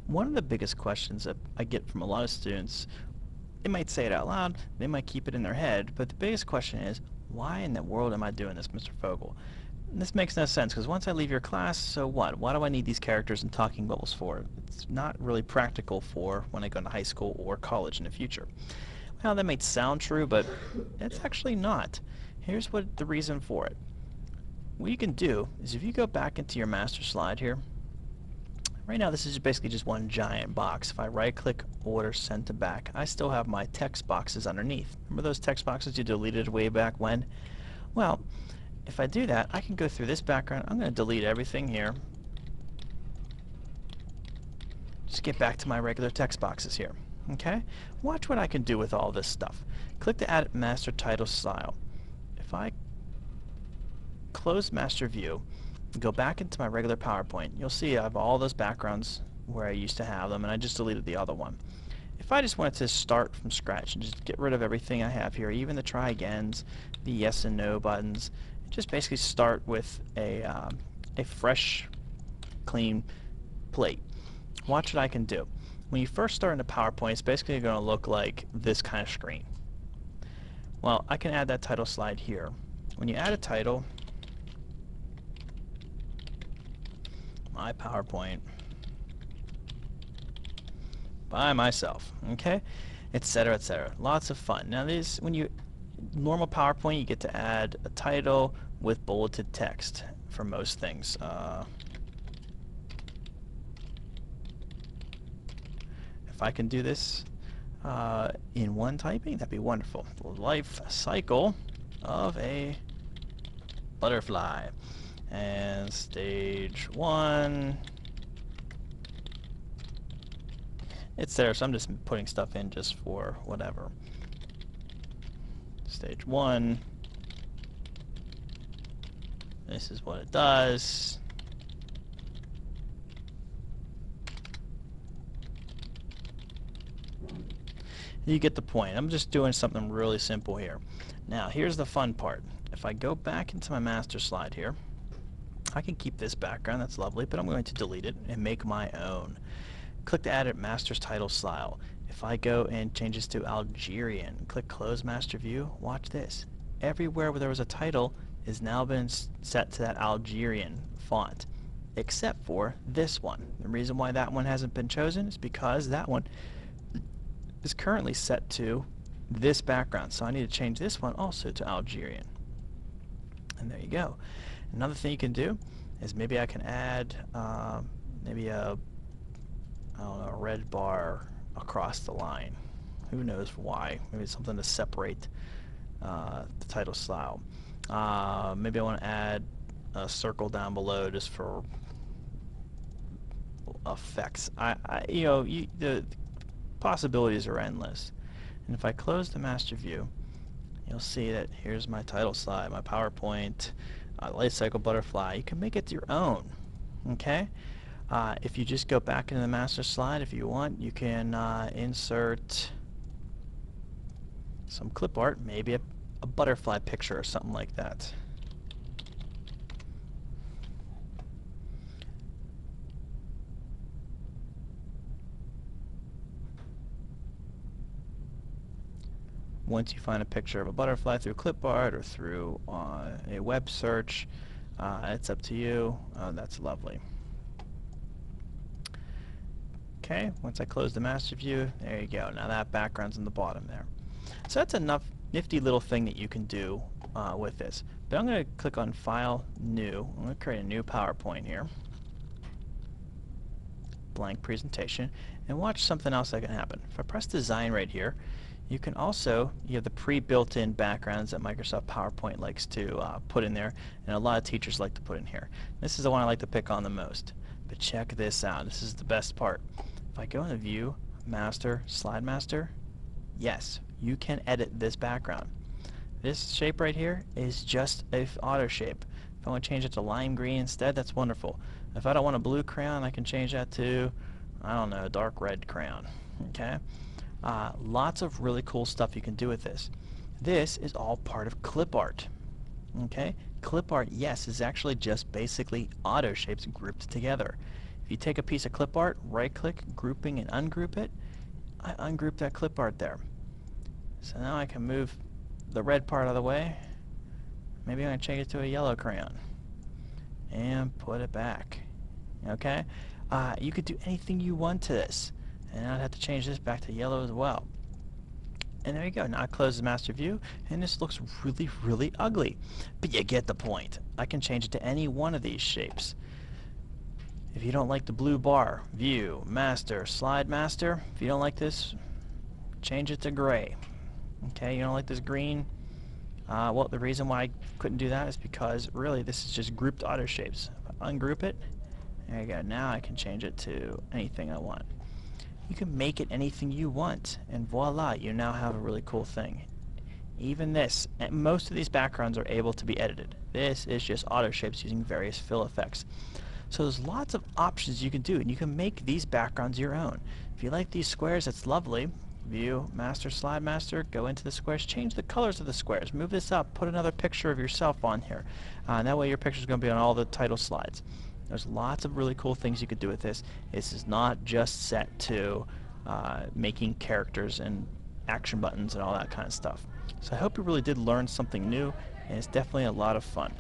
One of the biggest questions that I get from a lot of students, they might say it out loud, they might keep it in their head, but the biggest question is, why in the world am I doing this, Mr. Fogle? And this makes no sense, because once I leave your class, so what? Why do I need these characters and talking bubbles for? It's not really practical for when I go into high school or college in the future. Well, that might sound true, but it's actually not. Here's what the reason for it. What you can do is if you go back into your master slide here, right now this is basically just one giant box. If I right click, order, send to back, I still have my text boxes underneath. Remember those text boxes you deleted way back when? Well, if I do that, I can go through this background. I'm going to delete everything here. Just get back to my regular text boxes here. Okay? Watch what I can do with all this stuff. Click to add master title style. If I close master view, go back into my regular PowerPoint, you'll see I have all those backgrounds where I used to have them, and I just deleted the other one. If I just wanted to start from scratch and just get rid of everything I have here, even the try agains, the yes and no buttons, just basically start with a fresh, clean plate. Watch what I can do. When you first start into PowerPoint, it's basically going to look like this kind of screen. Well, I can add that title slide here. When you add a title, my PowerPoint by myself, okay, etc., etc. Lots of fun. Now, when you normal PowerPoint, you get to add a title with bulleted text for most things. If I can do this in one typing, that'd be wonderful. The life cycle of a butterfly. And stage 1, it's there, so I'm just putting stuff in just for whatever. Stage 1, this is what it does. You get the point. I'm just doing something really simple here. Now, here's the fun part. If I go back into my master slide here, I can keep this background, that's lovely, but I'm going to delete it and make my own. Click to add it master's title style. If I go and change this to Algerian, click close master view, watch this. Everywhere where there was a title is now been set to that Algerian font, except for this one. The reason why that one hasn't been chosen is because that one is currently set to this background, so I need to change this one also to Algerian. And there you go. Another thing you can do is maybe I can add maybe a red bar across the line. Who knows why? Maybe it's something to separate the title style. Maybe I want to add a circle down below just for effects. The possibilities are endless. And if I close the master view, you'll see that here's my title slide, my PowerPoint, life cycle butterfly. You can make it your own. Okay? If you just go back into the master slide, if you want, you can insert some clip art, maybe a butterfly picture or something like that. Once you find a picture of a butterfly through clip art or through a web search, it's up to you. That's lovely. Okay, once I close the master view, there you go. Now that background's in the bottom there. So that's a nifty little thing that you can do with this. But I'm going to click on File, New. I'm going to create a new PowerPoint here. Blank presentation. And watch something else that can happen. If I press Design right here, you can also, you have the pre-built-in backgrounds that Microsoft PowerPoint likes to put in there, and a lot of teachers like to put in here. This is the one I like to pick on the most. But check this out. This is the best part. If I go into View, Master, Slide Master, yes, you can edit this background. This shape right here is just an auto shape. If I want to change it to lime green instead, that's wonderful. If I don't want a blue crayon, I can change that to, I don't know, a dark red crayon. Okay? Lots of really cool stuff you can do with this. This is all part of clip art. Okay? Clip art, yes, is actually just basically auto shapes grouped together. If you take a piece of clip art, right-click, grouping, and ungroup it, I ungroup that clip art there. So now I can move the red part out of the way. Maybe I'm going to change it to a yellow crayon. And put it back. Okay? You could do anything you want to this. And I'd have to change this back to yellow as well. And there you go. Now I close the master view, and this looks really, really ugly. But you get the point. I can change it to any one of these shapes. If you don't like the blue bar, view, master, slide master. If you don't like this, change it to gray. Okay, you don't like this green? Well, the reason why I couldn't do that is because really this is just grouped AutoShapes. If I ungroup it, there you go. Now I can change it to anything I want. You can make it anything you want, and voila, you now have a really cool thing. Even this, most of these backgrounds are able to be edited. This is just AutoShapes using various fill effects. So there's lots of options you can do, and you can make these backgrounds your own. If you like these squares, that's lovely. View, master, slide master, go into the squares, change the colors of the squares, move this up, put another picture of yourself on here. And that way your picture is going to be on all the title slides. There's lots of really cool things you could do with this. This is not just set to making characters and action buttons and all that kind of stuff. So I hope you really did learn something new, and it's definitely a lot of fun.